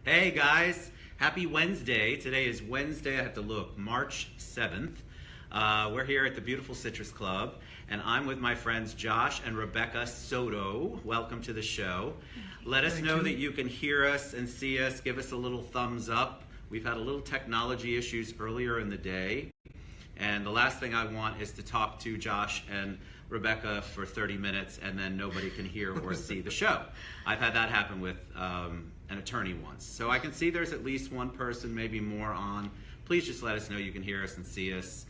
Hey guys, happy Wednesday. Today is Wednesday, I have to look, March 7th. We're here at the beautiful Citrus Club, and I'm with my friends Josh and Rebecca Soto. Welcome to the show. Let us know that you can hear us and see us. Give us a little thumbs up. We've had a little technology issues earlier in the day, and the last thing I want is to talk to Josh and Rebecca for 30 minutes and then nobody can hear or see the show. I've had that happen with an attorney once. So I can see there's at least one person, maybe more on. Please just let us know you can hear us and see us.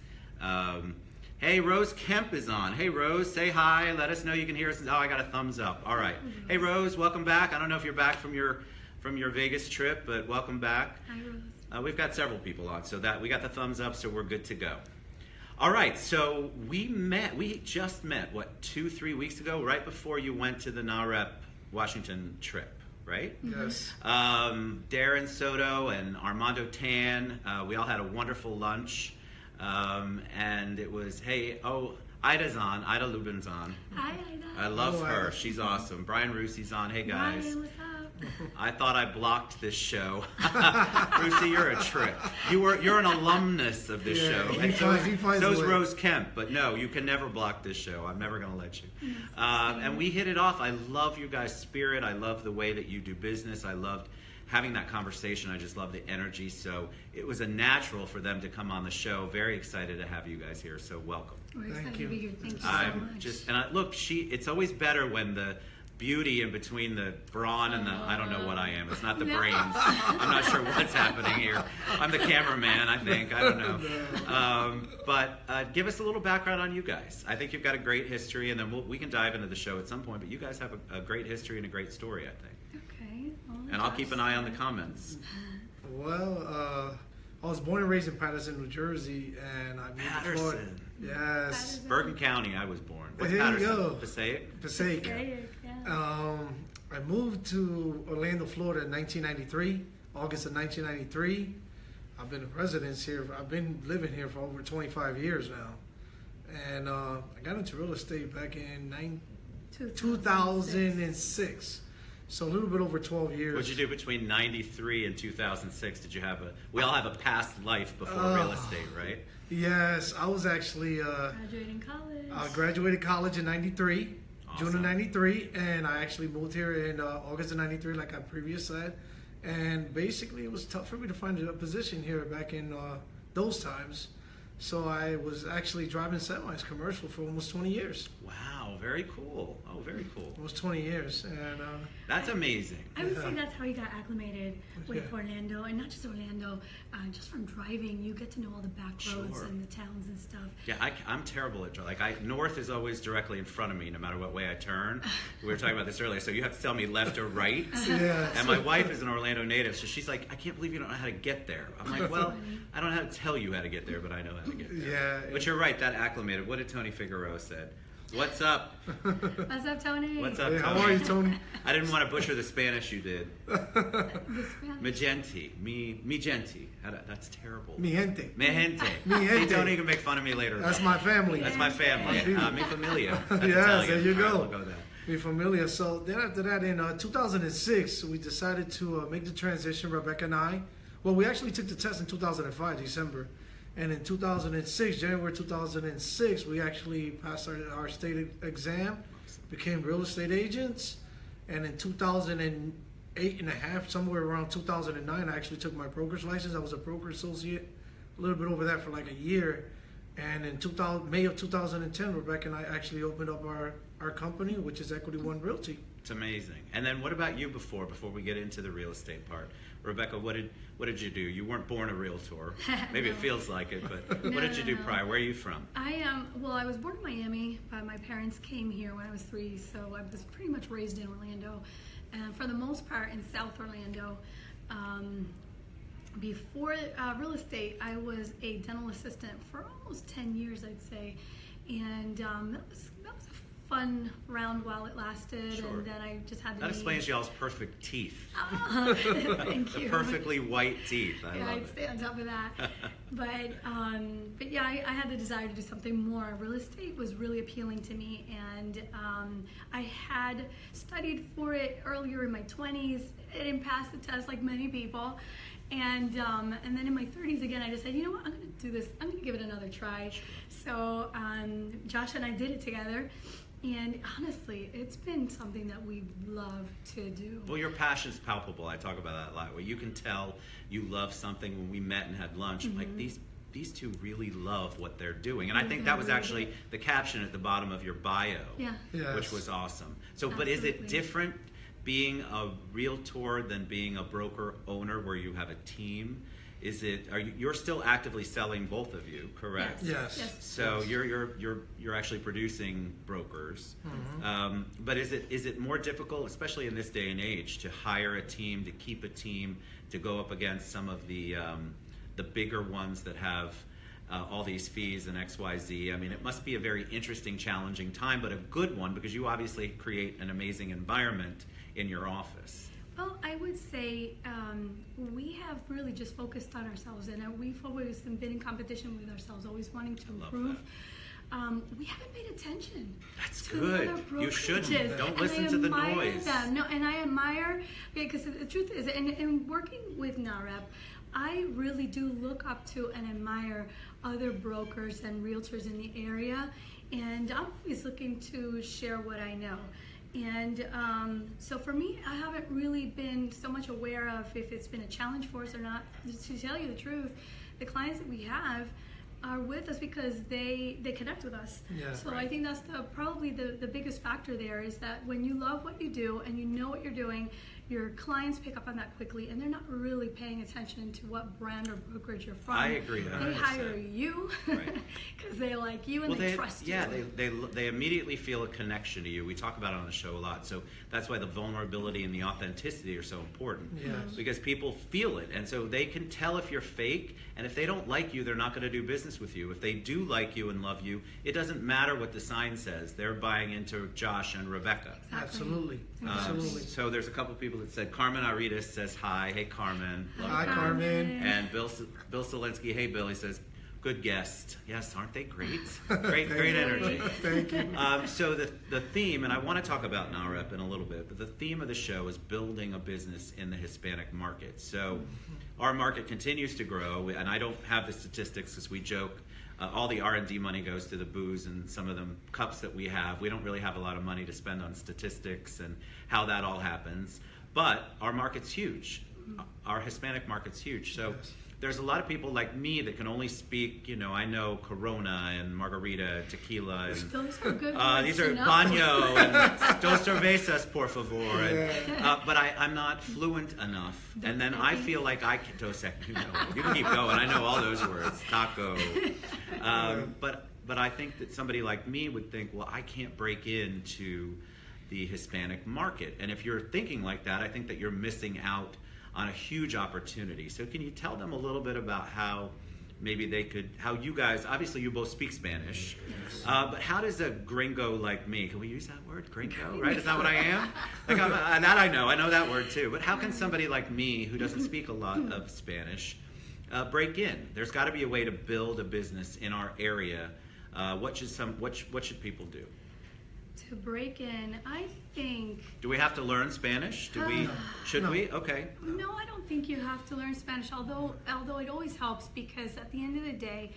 Hey, Rose Kemp is on. Hey, Rose, say hi. Let us know you can hear us. Oh, I got a thumbs up. All right. Hey, Rose, welcome back. I don't know if you're back from your Vegas trip, but welcome back. Hi, Rose. We've got several people on, so that we got the thumbs up, so we're good to go. All right, so we just met, what, 2-3 weeks ago, right before you went to the NAREP Washington trip, right? Yes. Darren Soto and Armando Tan, we all had a wonderful lunch, and it was, Ida's on, Ida Lubin's on. Hi, Ida. I love her, Ida. she's awesome. Brian Rusi's on, hey guys. Brian, what's up? I thought I blocked this show. Rusi, you're a trip. You're an alumnus of this show. He And finds so's a way. Rose Kemp, but no, you can never block this show. I'm never going to let you. And we hit it off. I love you guys' spirit. I love the way that you do business. I loved having that conversation. I just love the energy. So it was a natural for them to come on the show. Very excited to have you guys here. So welcome. We're excited Thank to you. be here. Thank you so much. Look, it's always better when the beauty in between the brawn and the, I don't know what I am. It's not the brains. I'm not sure what's happening here. I'm the cameraman, I think. I don't know. But give us a little background on you guys. I think you've got a great history, and then we can dive into the show at some point, but you guys have a great history and a great story, I think. Okay. Well, And I'll keep an eye on the comments. Well, I was born and raised in Paterson, New Jersey, and I moved to Florida. Patterson. Yes. Patterson. Bergen County, I was born. What's There you Patterson? go. Passaic? Passaic. Yeah. I moved to Orlando, Florida in 1993, August of 1993. I've been a resident here. I've been living here for over 25 years now. And I got into real estate back in 2006. So a little bit over 12 years. What'd you do between 93 and 2006? Did you have we all have a past life before real estate, right? Yes, I was actually Graduating college. I graduated college in 93, June Awesome. of 93, and I actually moved here in August of 93, like I previously said. And basically, it was tough for me to find a position here back in those times. So I was actually driving semis commercial for almost 20 years. Wow, very cool. Oh, very cool. Almost 20 years. And That's amazing. I would say Yeah. that's how you got acclimated with Yeah. Orlando, and not just Orlando. Just from driving, you get to know all the back roads Sure. and the towns and stuff. Yeah, I'm terrible at north is always directly in front of me, no matter what way I turn. We were talking about this earlier, so you have to tell me left or right. yeah. And my wife is an Orlando native, so she's like, I can't believe you don't know how to get there. I'm like, well, I don't know how to tell you how to get there, but I know how to get there. Yeah. But you're right, that acclimated. What did Tony Figueroa said? What's up? What's up, Tony? What's up, Hey, Tony? how are you, Tony? I didn't want to butcher the Spanish you did. The Spanish. Magenti. Mi gente. That's terrible. Mi gente. Mi gente. Mi gente. Hey, Tony, you can make fun of me later. That's my family. That's my family. Mi familia. That's Yes, Italian. there you All right, go. we'll go with that. Be familiar. So then after that, in 2006, we decided to make the transition, Rebecca and I. Well, we actually took the test in 2005, December. And in 2006, January 2006, we actually passed our state exam, became real estate agents. And in 2008 and a half, somewhere around 2009, I actually took my broker's license. I was a broker associate, a little bit over that for like a year. And in May of 2010, Rebecca and I actually opened up our company, which is Equity One Realty. It's amazing. And then what about you before we get into the real estate part? Rebecca, what did you do? You weren't born a realtor. Maybe it No. feels like it, but what did you do No. prior? Where are you from? I was born in Miami, but my parents came here when I was 3, so I was pretty much raised in Orlando, and for the most part in South Orlando. Before real estate, I was a dental assistant for almost 10 years, I'd say, and that was a fun round while it lasted, Sure. and then I just had to That leave. explains y'all's perfect teeth. Thank you. Perfectly white teeth. I Yeah, love I'd it. stay on top of that. But yeah, I had the desire to do something more. Real estate was really appealing to me, and I had studied for it earlier in my 20s. I didn't pass the test like many people. And then in my 30s again, I decided, you know what, I'm going to do this. I'm going to give it another try. So Josh and I did it together. And honestly, it's been something that we love to do. Well, your passion's palpable. I talk about that a lot. Where you can tell you love something. When we met and had lunch, I'm like, these two really love what they're doing. And I think that was actually the caption at the bottom of your bio, Yeah. Yes. which was awesome. So, but is it Absolutely. different being a realtor than being a broker owner where you have a team? You're still actively selling, both of you, correct? Yes. So you're actually producing brokers, but is it more difficult, especially in this day and age, to hire a team, to keep a team, to go up against some of the bigger ones that have all these fees and XYZ? I mean, it must be a very interesting, challenging time, but a good one, because you obviously create an amazing environment in your office. Well, I would say we have really just focused on ourselves, and we've always been in competition with ourselves, always wanting to love improve. We haven't paid attention. That's to good. The other You shouldn't. brokerages, Don't and listen I to the admire noise. them. No, and I admire, because the truth is, and working with NAREP, I really do look up to and admire other brokers and realtors in the area, and I'm always looking to share what I know. And so for me, I haven't really been so much aware of if it's been a challenge for us or not. To tell you the truth, the clients that we have are with us because they connect with us. Yeah. So I think that's probably the biggest factor there, is that when you love what you do and you know what you're doing, your clients pick up on that quickly, and they're not really paying attention to what brand or brokerage you're from. I agree 100%. They hire you because they like you and Well, they trust you. yeah, they immediately feel a connection to you. We talk about it on the show a lot, so that's why the vulnerability and the authenticity are so important. Yes. Because people feel it, and so they can tell if you're fake, and if they don't like you, they're not going to do business with you. If they do like you and love you, it doesn't matter what the sign says. They're buying into Josh and Rebecca. Exactly. Absolutely. Um, Absolutely. So there's a couple people that said, Carmen Aritas says hi. Hey, Carmen. Love Hi, her. Carmen. And Bill Solinsky, hey, Bill, he says, good guest. Yes, aren't they great? Great Thank you. energy. Thank you. So the theme, and I want to talk about NAREP in a little bit, but the theme of the show is building a business in the Hispanic market. So our market continues to grow, and I don't have the statistics because we joke. All the R&D money goes to the booze and some of the cups that we have. We don't really have a lot of money to spend on statistics and how that all happens. But our market's huge. Our Hispanic market's huge. So Yes. there's a lot of people like me that can only speak, I know Corona and Margarita, tequila, and Those are good these words are to know. baño and dos cervezas, por favor. And, Yeah. but I'm not fluent enough. Dos And then I feel like I can, you can keep going. I know all those words, taco. But I think that somebody like me would think, well, I can't break into the Hispanic market. And if you're thinking like that, I think that you're missing out on a huge opportunity. So can you tell them a little bit about how maybe how you guys, obviously you both speak Spanish, but how does a gringo like me, can we use that word, gringo, right? Is that what I am? That I know that word too, but how can somebody like me who doesn't speak a lot of Spanish break in? There's got to be a way to build a business in our area. What should people do? To break in, I think. Do we have to learn Spanish? Should No. we? Okay. No, I don't think you have to learn Spanish, although it always helps, because at the end of the day,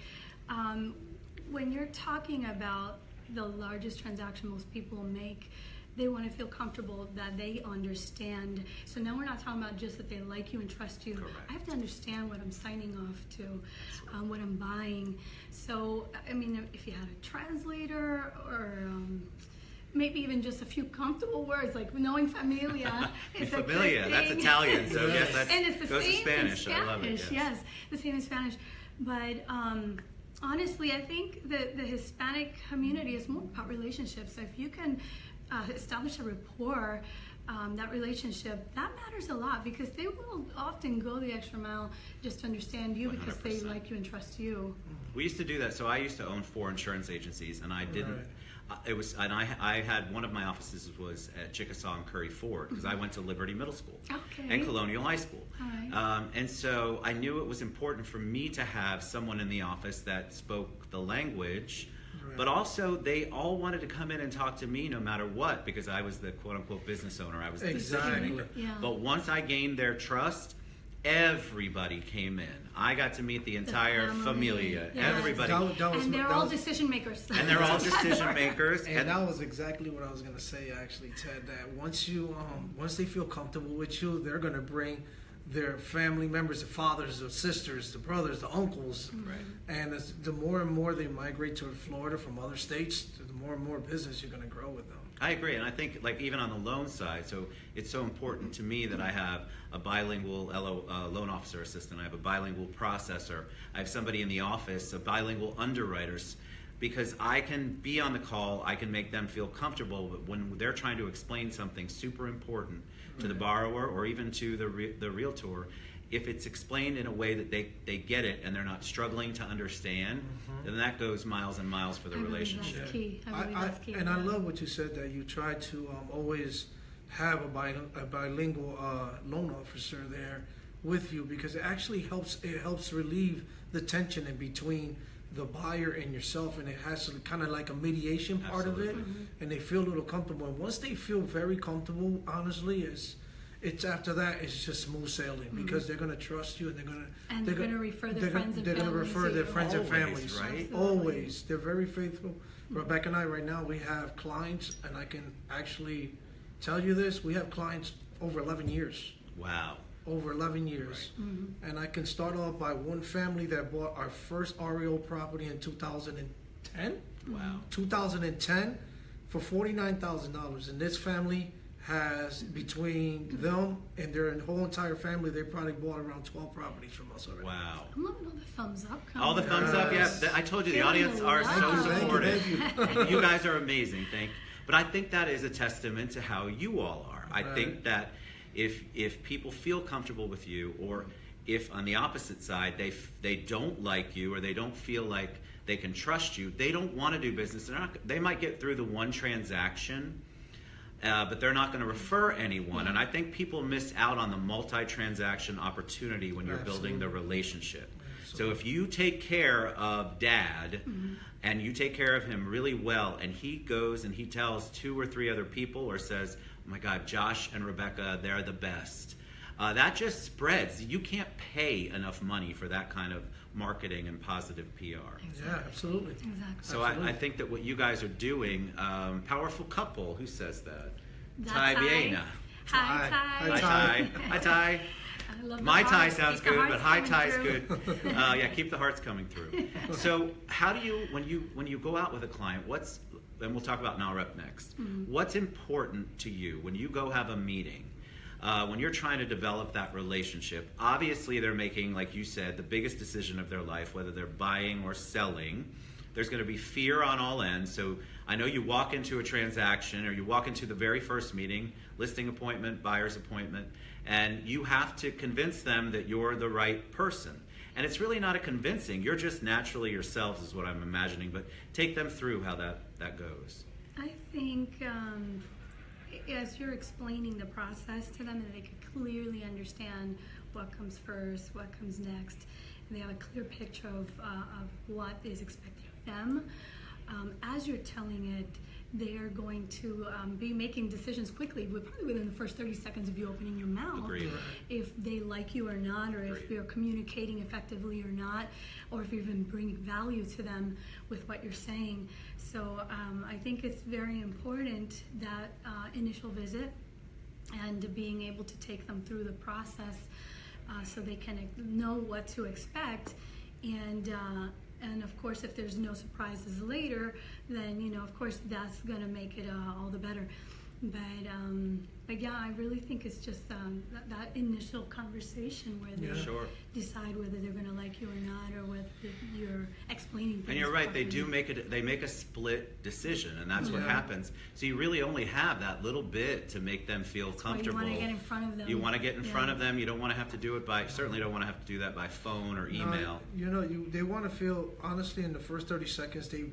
when you're talking about the largest transaction most people make, they want to feel comfortable that they understand. So now we're not talking about just that they like you and trust you. Correct. I have to understand what I'm signing off to, what I'm buying. So, I mean, if you had a translator or maybe even just a few comfortable words like knowing familia. Is a good Familia, that's thing. Italian, so yes, that And it's the goes to same Spanish. in I love it. Spanish, yes, the same in Spanish. But honestly, I think that the Hispanic community is more about relationships. So if you can establish a rapport, that relationship, that matters a lot, because they will often go the extra mile just to understand you because they 100%. like you and trust you. We used to do that. So I used to own 4 insurance agencies, and I didn't. Right. It was, and I had one of my offices was at Chickasaw and Curry Ford because I went to Liberty Middle School and Colonial High School. All right. And so I knew it was important for me to have someone in the office that spoke the language, but also they all wanted to come in and talk to me no matter what because I was the quote-unquote business owner. I was the decision maker. Yeah. But once I gained their trust, everybody came in. I got to meet the entire familia. Yes. Everybody. And they're all decision makers. And they're all decision makers. And that was exactly what I was gonna say, actually, Ted. That once they feel comfortable with you, they're gonna bring their family members, the fathers, the sisters, the brothers, the uncles. Right. And the more and more they migrate to Florida from other states, the more and more business you're gonna grow with them. I agree, and I think like even on the loan side, so it's so important to me that I have a bilingual loan officer assistant, I have a bilingual processor, I have somebody in the office, a bilingual underwriters, because I can be on the call, I can make them feel comfortable, but when they're trying to explain something super important to the borrower or even to the realtor, if it's explained in a way that they get it and they're not struggling to understand, then that goes miles and miles for the relationship. That's key. That's key. And I love what you said, that you try to always have a bilingual loan officer there with you, because it actually helps relieve the tension in between the buyer and yourself, and it has kind of like a mediation part of it, and they feel a little comfortable. And once they feel very comfortable, honestly, it's after that it's just smooth sailing, because they're going to trust you, and they're going to refer their friends and families. They're going to refer their friends and families, right? Absolutely. Always. They're very faithful. Rebecca and I right now, we have clients, and I can actually tell you this, we have clients over 11 years. Wow. Over 11 years. Mm-hmm. And I can start off by one family that bought our first REO property in 2010. Wow. 2010 for $49,000. And this family has, between them and their whole entire family, they probably bought around 12 properties from us already. Wow. I'm loving all the thumbs up. All the thumbs up, yeah. I told you the audience are so supportive. You guys are amazing. But I think that is a testament to how you all are. I think that if people feel comfortable with you, or if on the opposite side they don't like you, or they don't feel like they can trust you, they don't want to do business. They might get through the one transaction, but they're not going to refer anyone. And I think people miss out on the multi-transaction opportunity when you're building the relationship. So if you take care of Dad, and you take care of him really well, and he goes and he tells 2 or 3 other people, or says, oh my God, Josh and Rebecca, they're the best. That just spreads. You can't pay enough money for that kind of marketing and positive PR. Exactly. Yeah, absolutely. Exactly. So I think that what you guys are doing, powerful couple, who says that? Ty. Viena. Hi, Ty. Hi, Ty. Hi, Ty. I love the My Ty hearts. sounds Keep the good, but hearts hi coming Ty's through. good. Yeah, keep the hearts coming through. So how do you, when you go out with a client, and we'll talk about NAREP next, what's important to you when you go have a meeting? When you're trying to develop that relationship, obviously they're making, like you said, the biggest decision of their life, whether they're buying or selling. There's going to be fear on all ends. So I know you walk into a transaction, or you walk into the very first meeting, listing appointment, buyer's appointment, and you have to convince them that you're the right person. And it's really not a convincing. You're just naturally yourselves, is what I'm imagining. But take them through how that goes. I think as you're explaining the process to them, and they can clearly understand what comes first, what comes next, and they have a clear picture of what is expected of them. As you're telling it, they are going to be making decisions quickly, probably within the first 30 seconds of you opening your mouth. Agreed. If they like you or not, or if Agreed. you're communicating effectively or not, or if you're even bringing value to them with what you're saying. So I think it's very important that initial visit, and being able to take them through the process so they can know what to expect. And of course, if there's no surprises later, then of course that's going to make it all the better. But yeah, I really think it's just that initial conversation where they decide whether they're going to like you or not, or whether you're explaining things. And you're right, they properly. they make a split decision, and that's what happens. So you really only have that little bit to make them feel comfortable. You want to get in front of them. You want to get in front of them. You don't want to have to do it certainly don't want to have to do that by phone or email. They want to feel, honestly, in the first 30 seconds, they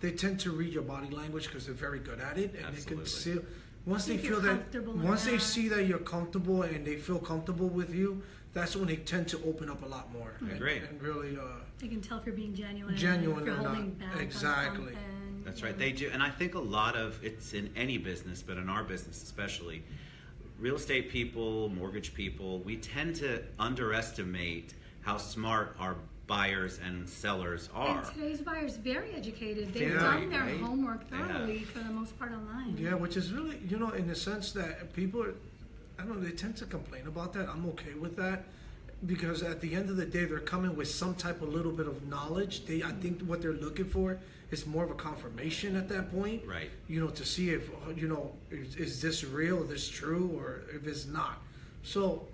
they tend to read your body language because they're very good at it, and Absolutely. they can see. Once they If feel you're that, comfortable in once they that. see that you're comfortable and they feel comfortable with you, that's when they tend to open up a lot more. I agree. And really, They can tell if you're being genuine. Genuine if you're or not. holding back Exactly. On something. That's right. They do, and I think a lot of it's in any business, but in our business especially, real estate people, mortgage people, we tend to underestimate how smart our buyers and sellers are. And today's buyers very educated. They've Very, done their right? homework They have. thoroughly for the most part online. yeah, which is really, in the sense that people are, I don't know, they tend to complain about that. I'm okay with that because at the end of the day, they're coming with some type of little bit of knowledge. I think what they're looking for is more of a confirmation at that point. Right. To see if, is this real, is this true, or if it's not. So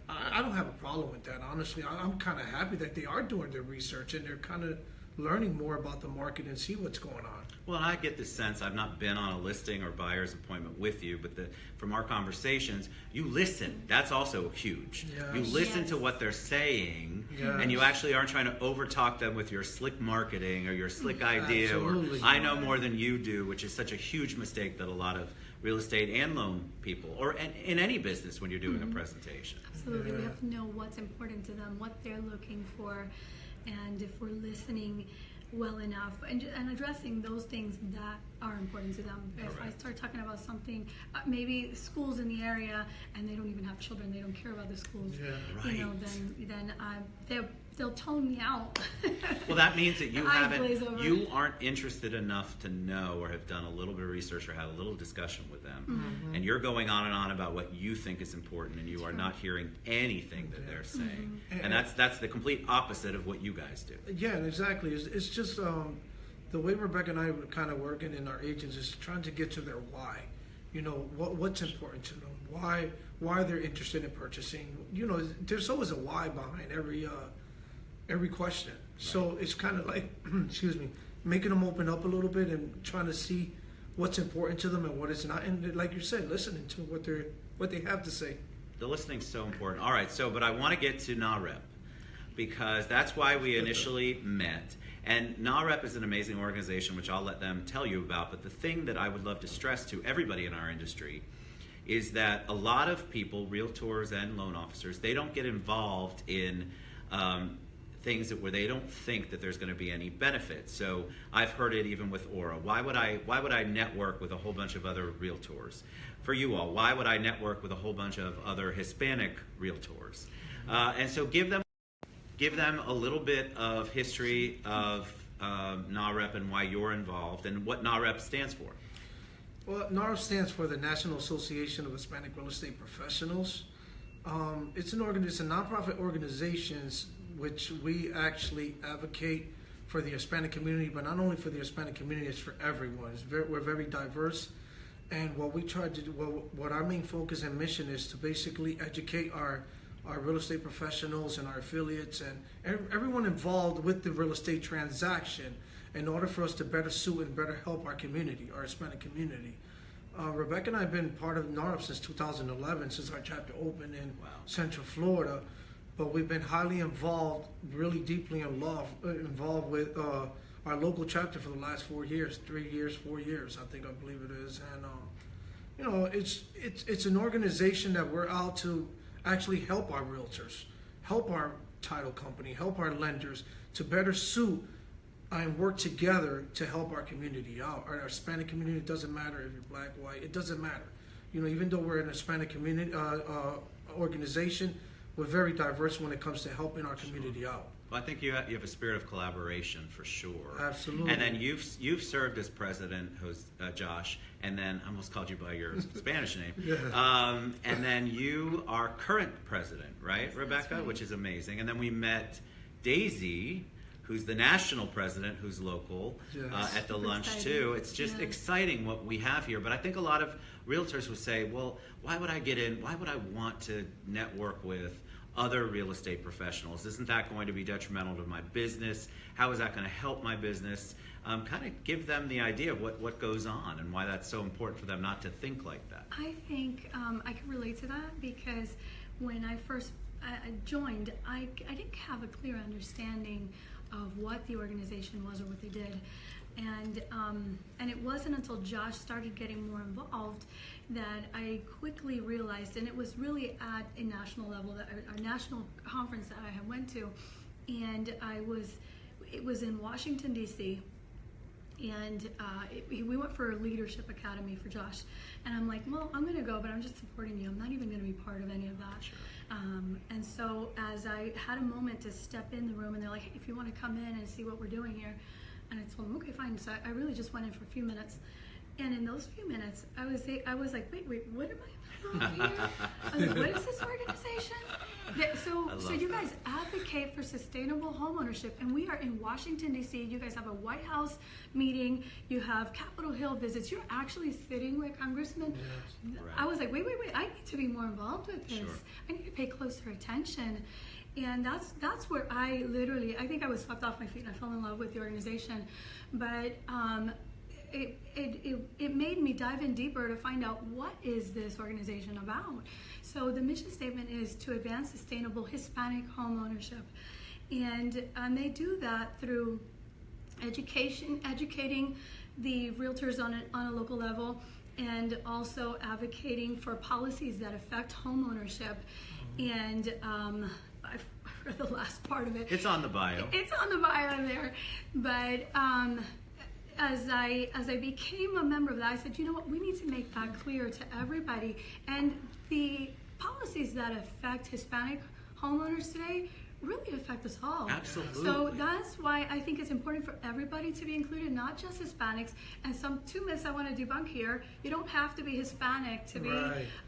I don't have a problem with that, honestly. I'm kind of happy that they are doing their research and they're kind of learning more about the market and see what's going on. Well, and I get the sense, I've not been on a listing or buyer's appointment with you, but from our conversations, you listen. That's also huge. Yes. You listen Yes. to what they're saying, Yes. and you actually aren't trying to overtalk them with your slick marketing or your slick idea, Absolutely. or I know more than you do, which is such a huge mistake that a lot of real estate and loan people, or in any business when you're doing a presentation. Absolutely. We Yeah. have to know what's important to them, what they're looking for, and if we're listening well enough and addressing those things that are important to them. If I Correct. start talking about something, maybe schools in the area, and they don't even have children, they don't care about the schools, Yeah. then they'll tone me out. Well, that means that you Eyes glaze over. you aren't interested enough to know or have done a little bit of research or had a little discussion with them. Mm-hmm. And you're going on and on about what you think is important, and you are not hearing anything that they're saying. Mm-hmm. And that's the complete opposite of what you guys do. Yeah, and exactly. It's just the way Rebecca and I were kind of working in our agents is trying to get to their why. What's important to them, why they're interested in purchasing. There's always a why behind every question. So it's kind of like, excuse me, making them open up a little bit and trying to see what's important to them and what is not. And like you said, listening to what they have to say. The listening's so important. All right, but I want to get to NAREP because that's why we initially met. And NAREP is an amazing organization, which I'll let them tell you about. But the thing that I would love to stress to everybody in our industry is that a lot of people, realtors and loan officers, they don't get involved in things where they don't think that there's going to be any benefit. So I've heard it even with Aura. Why would I network with a whole bunch of other realtors? For you all, why would I network with a whole bunch of other Hispanic realtors? And so give them a little bit of history of NAREP and why you're involved and what NAREP stands for. Well, NAREP stands for the National Association of Hispanic Real Estate Professionals. It's a nonprofit organization which we actually advocate for the Hispanic community, but not only for the Hispanic community, it's for everyone. We're very diverse, and what we try to do, what our main focus and mission is to basically educate our real estate professionals and our affiliates and everyone involved with the real estate transaction in order for us to better suit and better help our community, our Hispanic community. Rebecca and I have been part of NAREP since 2011, since our chapter opened in Central Florida. But we've been highly involved, really deeply involved with our local chapter for the last 4 years, 3 years, 4 years, I believe it is. And it's an organization that we're out to actually help our realtors, help our title company, help our lenders to better suit and work together to help our community out. Our Hispanic community, it doesn't matter if you're black, white, it doesn't matter. Even though we're an Hispanic community organization, we're very diverse when it comes to helping our community out. Well, I think you have a spirit of collaboration for sure. Absolutely. And then you've served as president, Josh, and then I almost called you by your Spanish name. Yeah. And then you are current president, right, Yes, Rebecca? that's right. Which is amazing. And then we met Daisy, who's the national president, who's local, Yes. at the Super lunch exciting. too. It's just Yeah. exciting what we have here. But I think a lot of realtors would say, well, why would I get in? Why would I want to network with other real estate professionals? Isn't that going to be detrimental to my business? How is that going to help my business? Kind of give them the idea of what goes on and why that's so important for them not to think like that. I think I can relate to that because when I first joined, I didn't have a clear understanding of what the organization was or what they did. And it wasn't until Josh started getting more involved that I quickly realized, and it was really at a national level, that our national conference that I had went to, and it was in Washington D.C. And we went for a leadership academy for Josh, and I'm like, well, I'm going to go, but I'm just supporting you. I'm not even going to be part of any of that. Sure. And so as I had a moment to step in the room, and they're like, hey, if you want to come in and see what we're doing here, and I told them, okay, fine. So I really just went in for a few minutes, and in those few minutes, I was like, wait, what am I involved here? I was like, what is this organization? So you guys advocate for sustainable homeownership, and we are in Washington, D.C. You guys have a White House meeting. You have Capitol Hill visits. You're actually sitting with congressmen. Yes. Right. I was like, wait. I need to be more involved with this. Sure. I need to pay closer attention. And that's where I think I was swept off my feet, and I fell in love with the organization. But it made me dive in deeper to find out, what is this organization about? So the mission statement is to advance sustainable Hispanic homeownership, and they do that through educating the realtors on a local level, and also advocating for policies that affect homeownership. And I read the last part of it. It's on the bio. It's on the bio there, but as I became a member of that, I said, you know what, we need to make that clear to everybody. And the policies that affect Hispanic homeowners today really affect us all. Absolutely. So that's why I think it's important for everybody to be included, not just Hispanics. And two myths I want to debunk here. You don't have to be Hispanic to be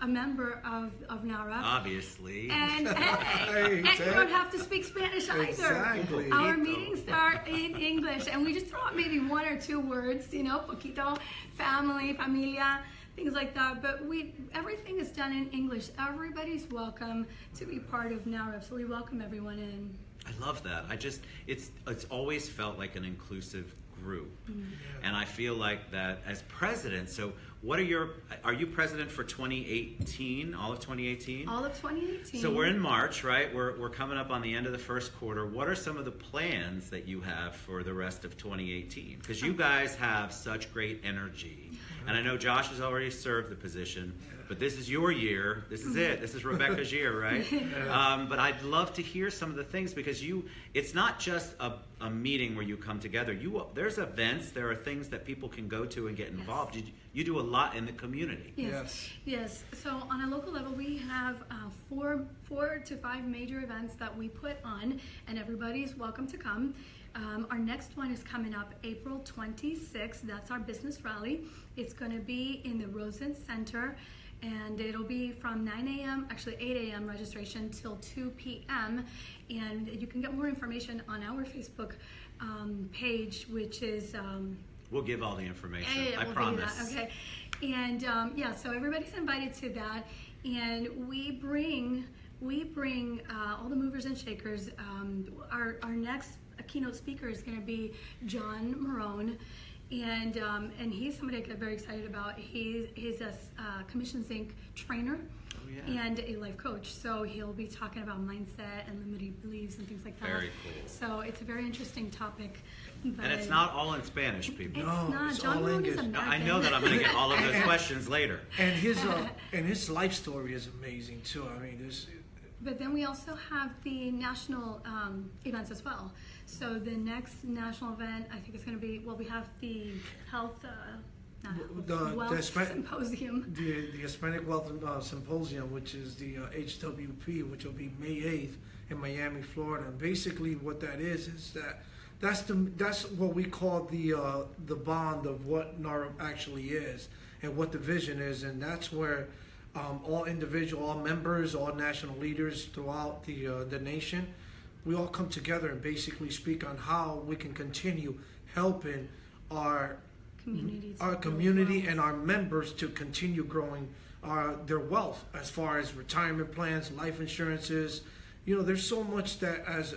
a member of NARA. Obviously. And and you don't have to speak Spanish either. Exactly. Our meetings are in English, and we just throw out maybe one or two words, poquito, family, familia, things like that. But everything is done in English. Everybody's welcome to be part of NARA, so we welcome everyone in. I love that. It's always felt like an inclusive group. Mm-hmm. And I feel like that as president. So are you president for 2018, all of 2018? All of 2018. So we're in March, right? We're coming up on the end of the first quarter. What are some of the plans that you have for the rest of 2018? Because you guys have such great energy. And I know Josh has already served the position, but this is your year. This is it. This is Rebecca's year, right? But I'd love to hear some of the things, because it's not just a meeting where you come together. There's events. There are things that people can go to and get involved. Yes. You do a lot in the community. Yes. So on a local level, we have 4 to 5 major events that we put on, and everybody's welcome to come. Our next one is coming up April 26th. That's our business rally. It's going to be in the Rosen Center, and it'll be from 9 a.m., actually 8 a.m. registration till 2 p.m. And you can get more information on our Facebook page, which is... We'll give all the information. Yeah, I we'll promise. do that. Okay. And so everybody's invited to that, and we bring all the movers and shakers. Our next keynote speaker is going to be John Marone, and he's somebody I get very excited about. He's a Commissions Inc. trainer. And a life coach, so he'll be talking about mindset and limiting beliefs and things like that. Very cool. So it's a very interesting topic. But And it's not all in Spanish, people. it's No, not. it's John all Marone is English. American. I know that I'm going to get all of those questions later. And his life story is amazing too. I mean, But then we also have the national events as well. So the next national event, I think it's going to be, we have the health, wealth symposium. The Hispanic Wealth Symposium, which is the HWP, which will be May 8th in Miami, Florida. And basically what that is that's what we call the bond of what NARA actually is and what the vision is. And that's where all members, all national leaders throughout the nation, we all come together and basically speak on how we can continue helping our community and our members to continue growing their wealth as far as retirement plans, life insurances. There's so much that as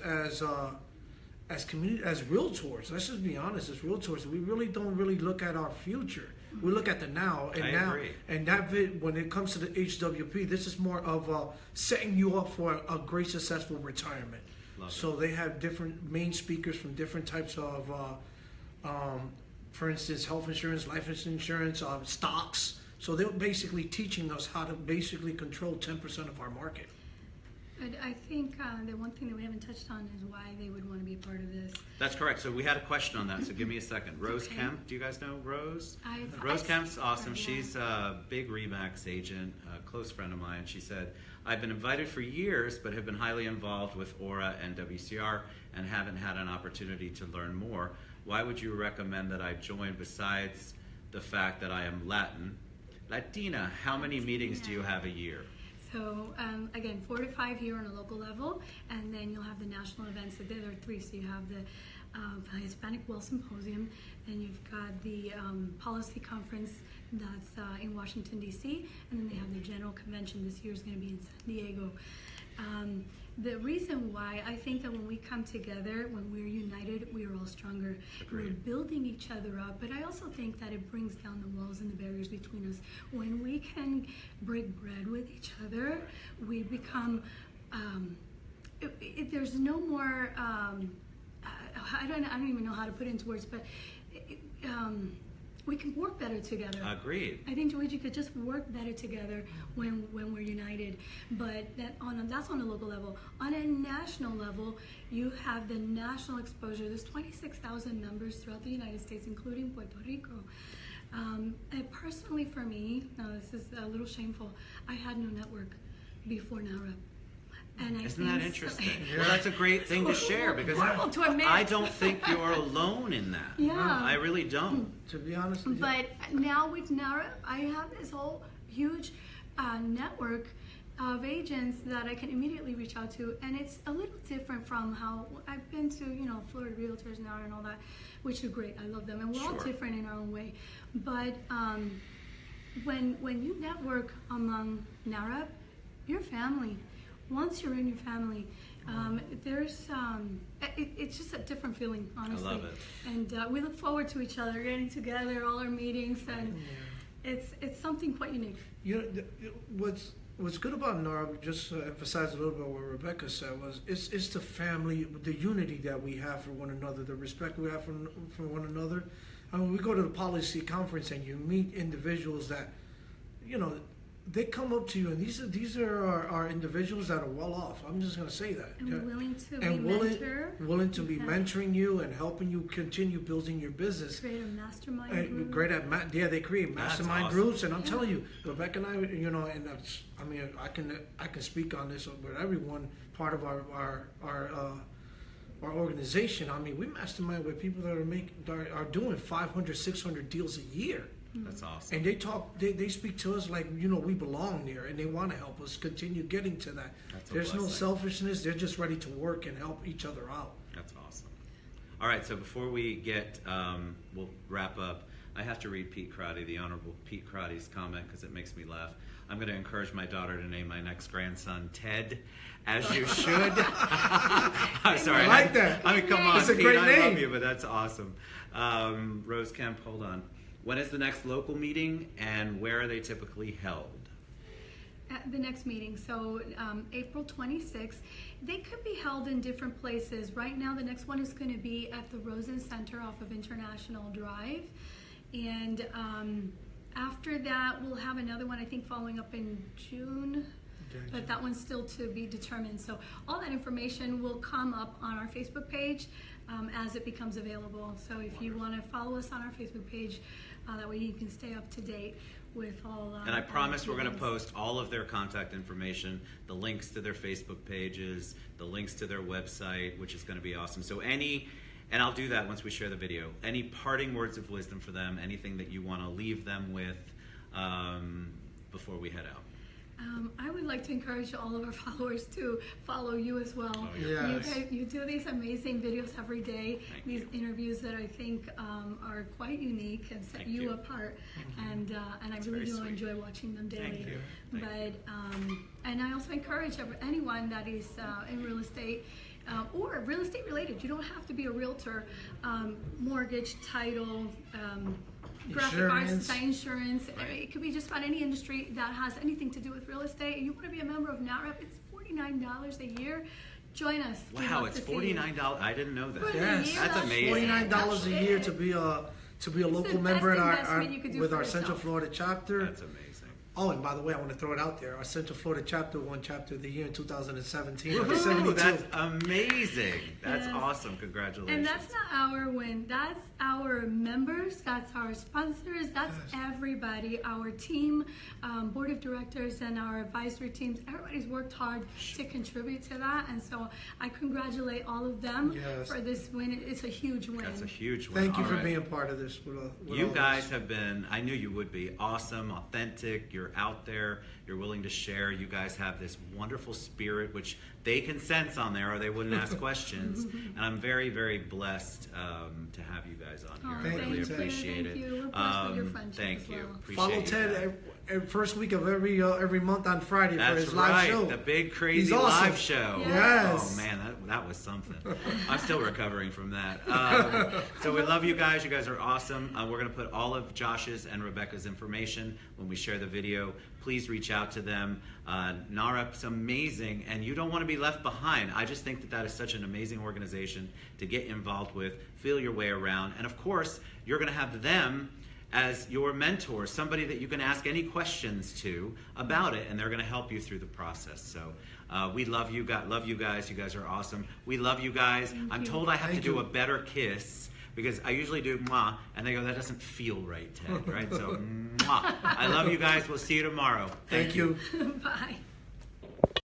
realtors, let's just be honest, as realtors, we really don't look at our future. We look at the now, and agree. And when it comes to the HWP, this is more of setting you up for a great, successful retirement. Love so it. They have different main speakers from different types of for instance, health insurance, life insurance, stocks. So they're basically teaching us how to basically control 10% of our market. But I think the one thing that we haven't touched on is why they would want to be a part of this. That's correct. So we had a question on that. So give me a second. Rose Okay. Kemp, do you guys know Rose? I've Rose Kemp's awesome. yeah. She's a big Remax agent, a close friend of mine. She said, I've been invited for years, but have been highly involved with Aura and WCR and haven't had an opportunity to learn more. Why would you recommend that I join besides the fact that I am Latina, how many meetings do you have a year? So again, 4 to 5 here on a local level, and then you'll have the national events. So there are 3. So you have the Hispanic Wealth Symposium, and you've got the policy conference that's in Washington D.C., and then they have the general convention. This year is going to be in San Diego. The reason why I think that when we come together, when we're united, we are all stronger. Agreed. We're building each other up, but I also think that it brings down the walls and the barriers between us. When we can break bread with each other, we become, there's no more, I don't even know how to put it into words, but we can work better together. Agreed. I think we could just work better together when we're united. But that's on a local level. On a national level, you have the national exposure. There's 26,000 members throughout the United States, including Puerto Rico. And personally, for me, now this is a little shameful, I had no network before NARA. And Isn't that interesting? Yeah. Well, that's a great thing to share because Horrible to admit. I don't think you're alone in that. Yeah. I really don't. To be honest with you. But now with NARA, I have this whole huge network of agents that I can immediately reach out to, and it's a little different from how I've been to, Florida Realtors now and all that, which are great. I love them, and we're all Sure. different in our own way. But when you network among NARA, your family. Once you're in your family, there's it's just a different feeling, honestly. I love it. And we look forward to each other getting together, all our meetings, and it's something quite unique. What's good about NARA, just to emphasize a little bit what Rebecca said, was it's the family, the unity that we have for one another, the respect we have for one another. I mean, we go to the policy conference and you meet individuals that, they come up to you, and these are our individuals that are well off. I'm just going to say that. And willing to And be mentor. willing to be Yeah. mentoring you and helping you continue building your business. Create a mastermind And group. great at they create That's mastermind awesome. groups, and I'm telling you, Rebecca and I, and that's, I mean, I can speak on this with everyone. Part of our organization. I mean, we mastermind with people that are doing 500, 600 deals a year. That's awesome. And they speak to us like, we belong there, and they want to help us continue getting to that. That's a There's no blessing. selfishness. They're just ready to work and help each other out. That's awesome. All right, so before we get, we'll wrap up, I have to read Pete Crotty, the Honorable Pete Crotty's comment, because it makes me laugh. I'm going to encourage my daughter to name my next grandson Ted, as you should. I'm sorry. I like that. I mean, come on, It's a Pete, great I love name. you, but that's awesome. Rose Kemp, hold on. When is the next local meeting, and where are they typically held? At the next meeting, so April 26th. They could be held in different places. Right now, the next one is going to be at the Rosen Center off of International Drive. And after that, we'll have another one, I think, following up in June. But that one's still to be determined. So all that information will come up on our Facebook page as it becomes available. So if you want to follow us on our Facebook page, that way you can stay up to date with all. And I promise we're going to events. post all of their contact information, the links to their Facebook pages, the links to their website, which is going to be awesome. So and I'll do that once we share the video. Any parting words of wisdom for them, anything that you want to leave them with before we head out? I would like to encourage all of our followers to follow you as well. Oh, yeah. Yes. You do these amazing videos every day, Thank these you. interviews that I think are quite unique and set Thank you you. apart. And I That's really very do sweet. enjoy watching them daily. Thank you. But and I also encourage anyone that is in real estate or real estate related. You don't have to be a realtor. Mortgage, title, graphic arts, Insurance. insurance. Right. It could be just about any industry that has anything to do with real estate. And you want to be a member of NAREP, it's $49 a year. Join us. We'd Wow, love it's to see you. $49. I didn't know that. For the Yes. year, That's amazing. $49 a year to be to be a It's local the member in best investment you could do with for our Central yourself. Florida chapter. That's amazing. Oh, and by the way, I want to throw it out there. Our Central Florida chapter won Chapter of the Year in 2017. Woohoo, 72. that's amazing. That's Yes. awesome. Congratulations. And that's not our win. That's our members. That's our sponsors. That's Yes. everybody. Our team, board of directors, and our advisory teams. Everybody's worked hard to contribute to that, and so I congratulate all of them Yes. for this win. It's a huge win. That's a huge one. Thank you All for right. being part of this. With You all guys this. have been, I knew you would be, awesome, authentic. You're out there. You're willing to share. You guys have this wonderful spirit, which they can sense on there or they wouldn't ask questions. And I'm very, very blessed to have you guys on here. Oh, I thank really you, appreciate thank it. you. We're blessed with your friendship Thank as you. well. Appreciate Follow you Ted guys. every first week of every month on Friday for That's his live right, show. the big crazy He's awesome. live show. Yes. Oh man, that was something. I'm still recovering from that. So we love you guys. You guys are awesome. We're going to put all of Josh's and Rebecca's information when we share the video. Please reach out to them. NAREP's amazing, and you don't want to be left behind. I just think that is such an amazing organization to get involved with, feel your way around, and of course, you're going to have them as your mentor, somebody that you can ask any questions to about it, and they're going to help you through the process. So we love you guys. You guys are awesome. We love you guys. I'm you. told I have Thank to do you. a better kiss because I usually do mwah, and they go, that doesn't feel right, Ted, right? So mwah. I love you guys. We'll see you tomorrow. Thank you. Bye.